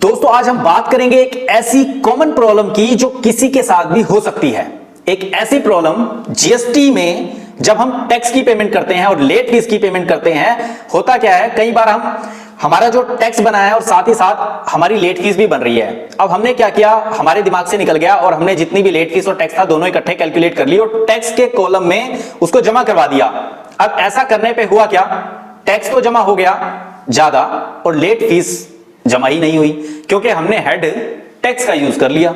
दोस्तों आज हम बात करेंगे एक ऐसी कॉमन प्रॉब्लम की जो किसी के साथ भी हो सकती है। एक ऐसी प्रॉब्लम जीएसटी में जब हम टैक्स की पेमेंट करते हैं और लेट फीस की पेमेंट करते हैं, होता क्या है, कई बार हमारा जो टैक्स बना है और साथ ही साथ हमारी लेट फीस भी बन रही है। अब हमने क्या किया, हमारे दिमाग से निकल गया और हमने जितनी भी लेट फीस और टैक्स था दोनों इकट्ठे कैलकुलेट कर ली और टैक्स के कॉलम में उसको जमा करवा दिया। अब ऐसा करने पे हुआ क्या, टैक्स तो जमा हो गया ज्यादा और लेट फीस जमा ही नहीं हुई क्योंकि हमने हेड टैक्स का यूज कर लिया।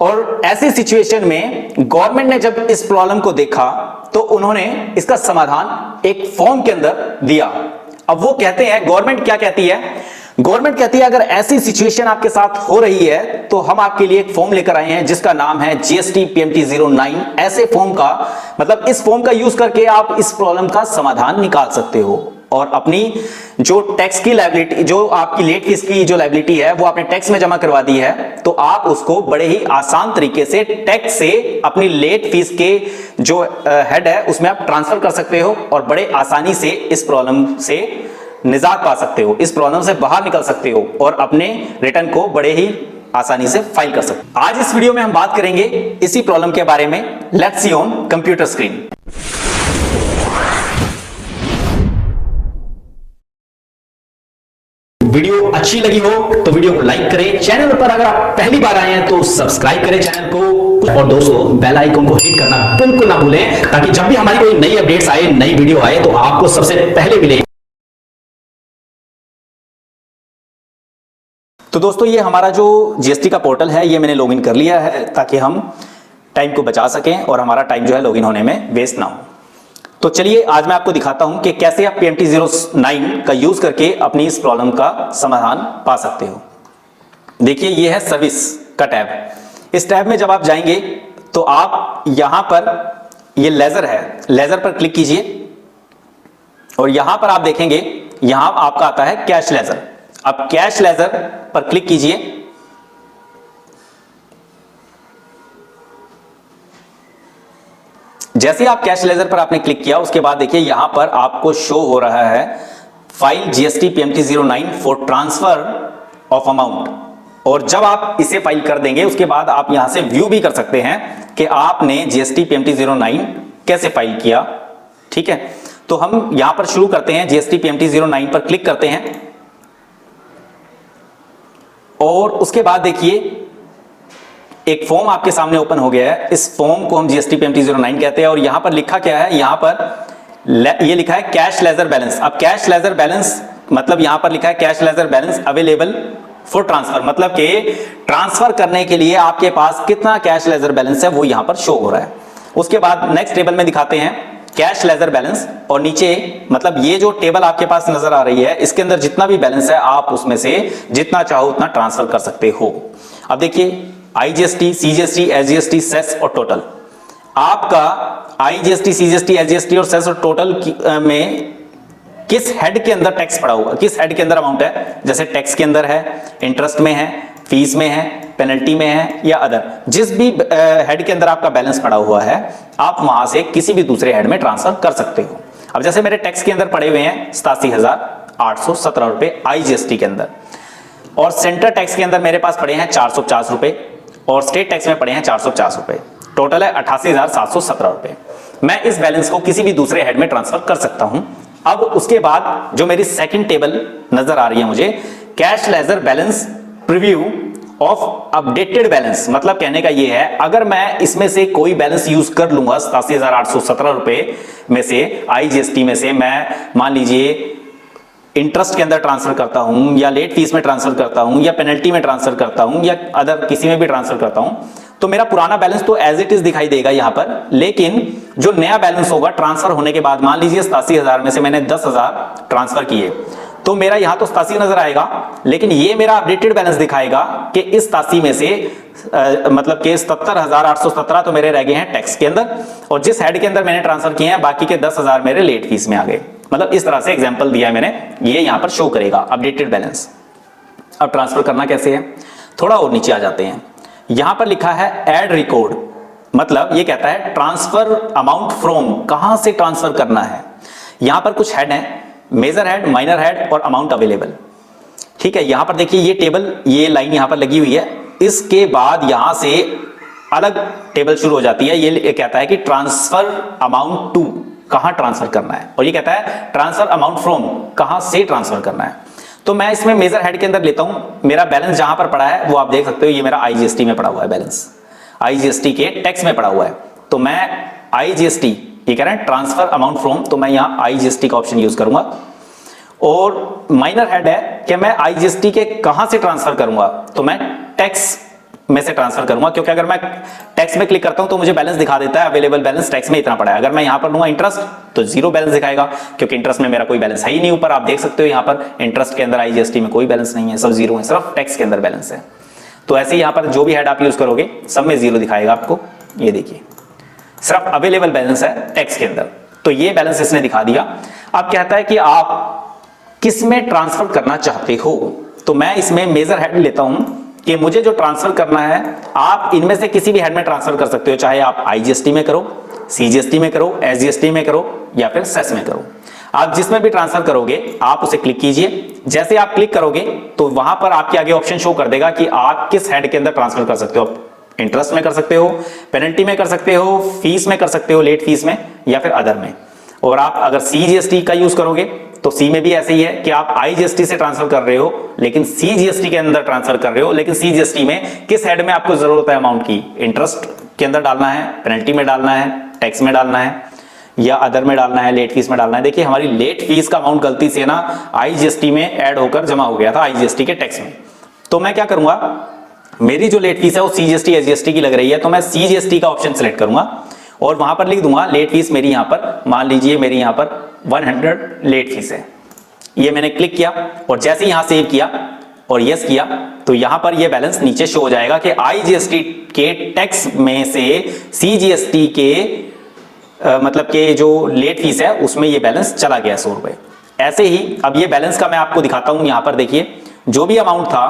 और ऐसी सिचुएशन में गवर्नमेंट ने जब इस प्रॉब्लम को देखा तो उन्होंने इसका समाधान एक फॉर्म के अंदर दिया। अब वो कहते हैं, गवर्नमेंट क्या कहती है, गवर्नमेंट कहती है अगर ऐसी सिचुएशन आपके साथ हो रही है तो हम आपके लिए एक फॉर्म लेकर आए हैं जिसका नाम है जीएसटी PMT 09। ऐसे फॉर्म का मतलब इस फॉर्म का यूज करके आप इस प्रॉब्लम का समाधान निकाल सकते हो और अपनी जो टैक्स की लायबिलिटी, जो आपकी लेट फीस की जो लायबिलिटी है वो आपने टैक्स में जमा करवा दी है, तो आप उसको बड़े ही आसान तरीके से टैक्स से अपनी लेट फीस के जो हेड है उसमें आप ट्रांसफर कर सकते हो और बड़े आसानी से इस प्रॉब्लम से निजात पा सकते हो, इस प्रॉब्लम से बाहर निकल सकते हो और अपने रिटर्न को बड़े ही आसानी से फाइल कर सकते हो। आज इस वीडियो में हम बात करेंगे इसी प्रॉब्लम के बारे में। Let's see on computer screen. Video अच्छी लगी हो तो वीडियो को लाइक करें, चैनल पर अगर आप पहली बार आए हैं तो सब्सक्राइब करें चैनल को और दोस्तों बेल आइकन को हिट करना बिल्कुल ना भूलें ताकि जब भी हमारी कोई नई अपडेट्स आए, नई वीडियो आए तो आपको सबसे पहले मिले। तो दोस्तों ये हमारा जो जीएसटी का पोर्टल है ये मैंने लॉगिन कर लिया है ताकि हम टाइम को बचा सकें और हमारा टाइम जो है लॉगिन होने में वेस्ट ना हो। तो चलिए आज मैं आपको दिखाता हूं कि कैसे आप PMT 09 का यूज करके अपनी इस प्रॉब्लम का समाधान पा सकते हो। देखिए ये है सर्विस का टैब। इस टैब में जब आप जाएंगे तो आप यहां पर ये लेजर है, लेजर पर क्लिक कीजिए और यहां पर आप देखेंगे यहां आपका आता है कैश लेजर। अब कैश लेजर पर क्लिक कीजिए। जैसे आप कैश लेजर पर आपने क्लिक किया उसके बाद देखिए यहां पर आपको शो हो रहा है file GST PMT 09 for transfer of amount. और जब आप इसे फाइल कर देंगे उसके बाद आप यहां से व्यू भी कर सकते हैं कि आपने जीएसटी PMT 09 कैसे फाइल किया। ठीक है, तो हम यहां पर शुरू करते हैं, जीएसटी PMT 09 पर क्लिक करते हैं और उसके बाद देखिए एक फॉर्म आपके सामने ओपन हो गया है। इस फॉर्म को हम जीएसटी PMT 09 कहते हैं और यहां पर लिखा क्या है, यहां पर ये लिखा है कैश लेजर बैलेंस। अब कैश लेजर बैलेंस मतलब यहां पर लिखा है cash ledger balance available for transfer, मतलब कि ट्रांसफर करने के लिए आपके पास कितना कैश लेजर बैलेंस है वो यहां पर शो हो रहा है। उसके बाद नेक्स्ट टेबल में दिखाते हैं कैश लेजर बैलेंस और नीचे मतलब ये जो टेबल आपके पास नजर आ रही है इसके अंदर जितना भी बैलेंस है आप उसमें से जितना चाहो उतना ट्रांसफर कर सकते हो। अब देखिए IGST, CGST, SGST, सेस और टोटल। आपका IGST, CGST, SGST और सेस और टोटल में किस हेड के अंदर टैक्स पड़ा हुआ, किस हेड के अंदर अमाउंट है, जैसे टैक्स के अंदर है, इंटरेस्ट में है, फीस में है, पेनल्टी में है या अदर, जिस भी हेड के अंदर आपका बैलेंस पड़ा हुआ है आप वहां से किसी भी दूसरे हेड में ट्रांसफर कर सकते हो। अब जैसे मेरे टैक्स के अंदर पड़े हुए हैं 87,817 रुपए IGST के अंदर और सेंटर टैक्स के अंदर मेरे पास पड़े हैं 450 रुपए और स्टेट टैक्स में पड़े हैं 450 रुपए। टोटल है 88,717 रुपए। मैं इस बैलेंस को किसी भी दूसरे हेड में ट्रांसफर कर सकता हूं। अब उसके बाद जो मेरी सेकंड टेबल नजर आ रही है मुझे, cash ledger balance preview of updated balance, मतलब कहने का ये है अगर मैं इसमें से कोई बैलेंस यूज कर लूंगा 87,817 रुपए में से IGST में से मैं मान लीजिए इंटरेस्ट के अंदर ट्रांसफर करता हूं या लेट फीस में ट्रांसफर करता हूं या पेनल्टी में ट्रांसफर करता हूं या अदर किसी में भी ट्रांसफर करता हूं तो मेरा पुराना बैलेंस तो एज इट इज दिखाई देगा यहां पर, लेकिन जो नया बैलेंस होगा ट्रांसफर होने के बाद, मान लीजिए 87,000 में से मैंने 10,000 ट्रांसफर किए तो मेरा यहां तो 87 नजर आएगा, लेकिन ये मेरा अपडेटेड बैलेंस दिखाएगा कि इस 87 में से मतलब कि 77,817 तो मेरे रह गए हैं टैक्स के अंदर और जिस हेड के अंदर मैंने ट्रांसफर किए हैं बाकी के 10,000 मेरे लेट फीस में आ गए। मतलब इस तरह से एग्जांपल दिया है मैंने, ये यहां पर शो करेगा अपडेटेड बैलेंस। अब ट्रांसफर करना कैसे है, थोड़ा और नीचे आ जाते हैं। यहां पर लिखा है ऐड रिकॉर्ड, मतलब ये कहता है ट्रांसफर अमाउंट फ्रॉम, कहां से ट्रांसफर करना है। यहां पर कुछ हेड है, मेजर हेड, माइनर हेड और अमाउंट अवेलेबल। ठीक है, यहां पर देखिए ये टेबल, ये लाइन यहां पर लगी हुई है, इसके बाद यहां से अलग टेबल शुरू हो जाती है। ये कहता है कि ट्रांसफर अमाउंट टू, कहां ट्रांसफर करना है, और ये कहता है ट्रांसफर अमाउंट फ्रॉम, कहां से ट्रांसफर करना है। तो मैं इसमें मेजर हेड के अंदर लेता हूं, मेरा बैलेंस जहां पर पड़ा है वो आप देख सकते हो, ये मेरा आईजीएसटी में पड़ा हुआ है बैलेंस, आईजीएसटी के टैक्स में पड़ा हुआ है। तो मैं आईजीएसटी, ये कह रहे हैं ट्रांसफर अमाउंट फ्रॉम, तो मैं यहां आईजीएसटी का ऑप्शन यूज करूंगा। और माइनर हेड है कि मैं आईजीएसटी के कहां से ट्रांसफर करूंगा, तो मैं टैक्स में से ट्रांसफर करूंगा, क्योंकि अगर मैं टैक्स में क्लिक करता हूं तो मुझे बैलेंस दिखा देता है अवेलेबल बैलेंस टैक्स में इतना पड़ा है। अगर मैं यहां पर लूंगा इंटरेस्ट तो जीरो बैलेंस दिखाएगा, क्योंकि इंटरेस्ट में मेरा कोई बैलेंस है ही नहीं। ऊपर आप देख सकते हो यहां पर इंटरेस्ट के अंदर आईजीएसटी में कोई बैलेंस नहीं है, सब जीरो है, सिर्फ टैक्स के अंदर बैलेंस है। तो ऐसे यहां पर जो भी हेड आप यूज करोगे सब में जीरो दिखाएगा आपको। ये देखिए सिर्फ अवेलेबल बैलेंस है टैक्स के अंदर, तो ये बैलेंस इसने दिखा दिया। अब कहता है कि आप किस में ट्रांसफर करना चाहते हो, तो मैं इसमें मेजर हेड लेता हूं कि मुझे जो ट्रांसफर करना है, आप इनमें से किसी भी हेड में ट्रांसफर कर सकते हो, चाहे आप आईजीएसटी में करो, सीजीएसटी में करो, एसजीएसटी में करो या फिर सेस में करो। आप जिसमें भी ट्रांसफर करोगे आप उसे क्लिक कीजिए। जैसे आप क्लिक करोगे तो वहां पर आपके आगे ऑप्शन शो कर देगा कि आप किस हेड के अंदर ट्रांसफर कर सकते हो। इंटरेस्ट में कर सकते हो, पेनल्टी में कर सकते हो, फीस में कर सकते हो, लेट फीस में, या फिर अदर में। और आप अगर सीजीएसटी का यूज करोगे तो सी में भी ऐसे ही है कि आप आईजीएसटी से ट्रांसफर कर रहे हो लेकिन सीजीएसटी के अंदर ट्रांसफर कर रहे हो, लेकिन सीजीएसटी में किस हेड में आपको जरूरत है अमाउंट की, इंटरेस्ट के अंदर डालना है, पेनल्टी में डालना है, टैक्स में डालना है, या अदर में डालना है, लेट फीस में डालना है। देखिए हमारी लेट फीस का अमाउंट गलती से ना आईजीएसटी में ऐड होकर जमा हो गया था आईजीएसटी के टैक्स में। तो मैं क्या करूंगा, मेरी जो लेट फीस है वो सीजीएसटी एसजीएसटी की लग रही है, तो मैं सीजीएसटी का ऑप्शन सिलेक्ट करूंगा और वहां पर लिख दूंगा लेट फीस मेरी यहां पर, मान लीजिए मेरी यहां पर 100 लेट फीस है। ये मैंने क्लिक किया और जैसे यहां सेव किया और यस किया तो यहां पर ये बैलेंस नीचे शो हो जाएगा कि आईजीएसटी के टैक्स में से सीजीएसटी के मतलब के जो लेट फीस है उसमें ये बैलेंस चला गया 100 रुपए। ऐसे ही अब ये बैलेंस का मैं आपको दिखाता हूं। यहां पर देखिए जो भी अमाउंट था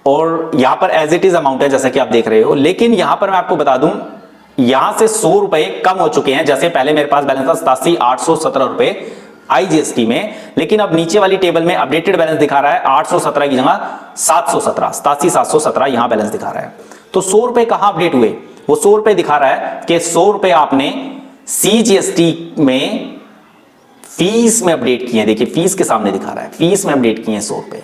और यहां पर एज इट इज अमाउंट है जैसा कि आप देख रहे हो, लेकिन यहां पर मैं आपको बता दूं यहां से 100 रुपए कम हो चुके हैं। जैसे पहले मेरे पास बैलेंस था 87,817 रुपए आईजीएसटी में, लेकिन अब नीचे वाली टेबल में अपडेटेड बैलेंस दिखा रहा है 817 की जगह 717, 87,717 यहां बैलेंस दिखा रहा है। तो 100 रुपए कहां अपडेट हुए, वो 100 रुपए दिखा रहा है कि 100 रुपए आपने सीजीएसटी में फीस में अपडेट किए हैं। देखिए फीस के सामने दिखा रहा है, फीस में अपडेट किए हैं 100 रुपए।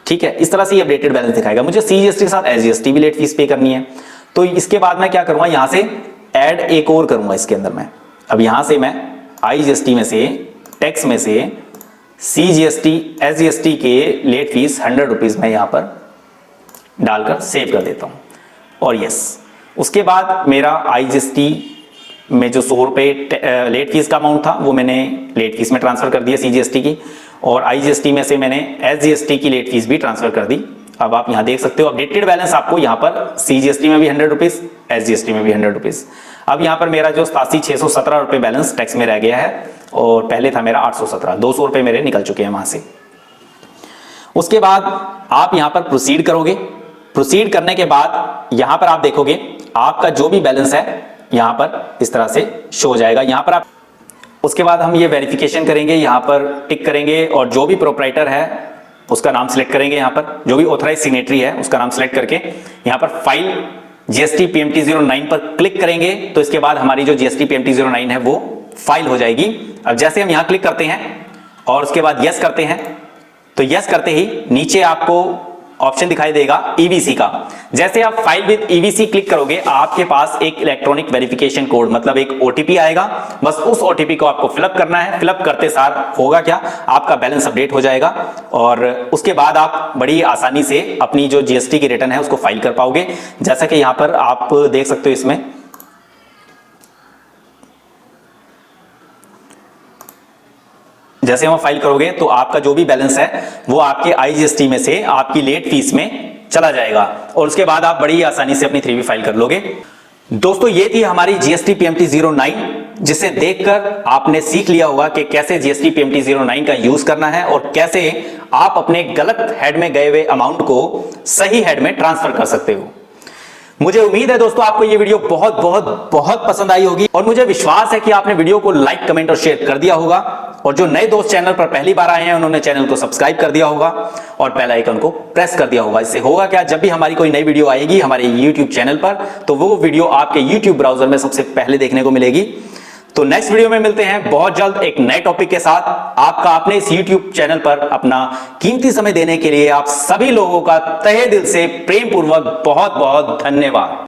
ठीक है, इस तरह से ये अपडेटेड बैलेंस दिखाएगा। मुझे सीजीएसटी के साथ एसजीएसटी भी लेट फीस पे करनी है, तो इसके बाद मैं क्या करूंगा, यहां से ऐड एक और करूंगा इसके अंदर मैं। अब यहां से मैं आईजीएसटी में से, टैक्स में से सीजीएसटी एसजीएसटी के लेट फीस 100 रुपीज में यहां पर डालकर सेव कर देता हूं और यस। उसके बाद मेरा आईजीएसटी में जो 100 रुपए लेट फीस का अमाउंट था वो मैंने लेट फीस में ट्रांसफर कर दिया सीजीएसटी की, और आईजीएसटी में से मैंने एसजीएसटी की लेट फीस भी ट्रांसफर कर दी। अब आप यहां देख सकते हो अपडेटेड बैलेंस आपको यहां पर सीजीएसटी में भी 100 रुपीज, एसजीएसटी में भी 100 रुपीज। अब यहां पर मेरा जो 87,617 रुपए बैलेंस टैक्स में रह गया है और पहले था मेरा 817, 200 रुपए मेरे निकल चुके हैं वहां से। उसके बाद आप यहां पर प्रोसीड करोगे। प्रोसीड करने के बाद यहां पर आप देखोगे आपका जो भी बैलेंस है यहां पर इस तरह से शो हो जाएगा। यहां पर आप उसके बाद हम ये वेरिफिकेशन करेंगे, यहां पर टिक करेंगे और जो भी प्रोप्राइटर है उसका नाम सिलेक्ट करेंगे। यहां पर जो भी ऑथराइज सिग्नेटरी है उसका नाम सिलेक्ट करके यहां पर फाइल जीएसटी पीएमटी 09 पर क्लिक करेंगे तो इसके बाद हमारी जो जीएसटी पीएमटी 09 है वो फाइल हो जाएगी। अब जैसे हम यहां क्लिक करते हैं और उसके बाद यस करते हैं तो यस करते ही नीचे आपको ऑप्शन दिखाई देगा ईवीसी का। जैसे आप फाइल विद ईवीसी क्लिक करोगे आपके पास एक इलेक्ट्रॉनिक वेरिफिकेशन कोड मतलब एक ओटीपी आएगा। बस उस ओटीपी को आपको फिलअप करना है। फिलअप करते सार होगा क्या, आपका बैलेंस अपडेट हो जाएगा और उसके बाद आप बड़ी आसानी से अपनी जो जीएसटी की रिटर्न है उसको फाइल कर पाओगे। जैसा कि यहां पर आप देख सकते हो इसमें जैसे हम फाइल करोगे तो आपका जो भी बैलेंस है वो आपके आईजीएसटी में से आपकी लेट फीस में चला जाएगा और उसके बाद आप बड़ी आसानी से अपनी 3B फाइल कर लोगे। दोस्तों ये थी हमारी जीएसटी पीएमटी 09, जिसे देखकर आपने सीख लिया होगा कि कैसे जीएसटी पीएमटी 09 का यूज करना है और कैसे आप अपने गलत हेड में गए हुए अमाउंट को सही हेड में ट्रांसफर कर सकते हो। मुझे उम्मीद है दोस्तों आपको ये वीडियो बहुत बहुत बहुत पसंद आई होगी और मुझे विश्वास है कि आपने वीडियो को लाइक, कमेंट और शेयर कर दिया होगा। और जो नए दोस्त चैनल पर पहली बार आए हैं उन्होंने चैनल को सब्सक्राइब कर दिया होगा और बेल आइकन को प्रेस कर दिया होगा। इससे होगा क्या, जब भी हमारी कोई नई वीडियो आएगी हमारे YouTube चैनल पर तो वो वीडियो आपके YouTube ब्राउजर में सबसे पहले देखने को मिलेगी। तो नेक्स्ट वीडियो में मिलते हैं बहुत जल्द एक नए टॉपिक के साथ। आपका अपने इस YouTube चैनल पर अपना कीमती समय देने के लिए आप सभी लोगों का तहे दिल से प्रेम पूर्वक बहुत बहुत धन्यवाद।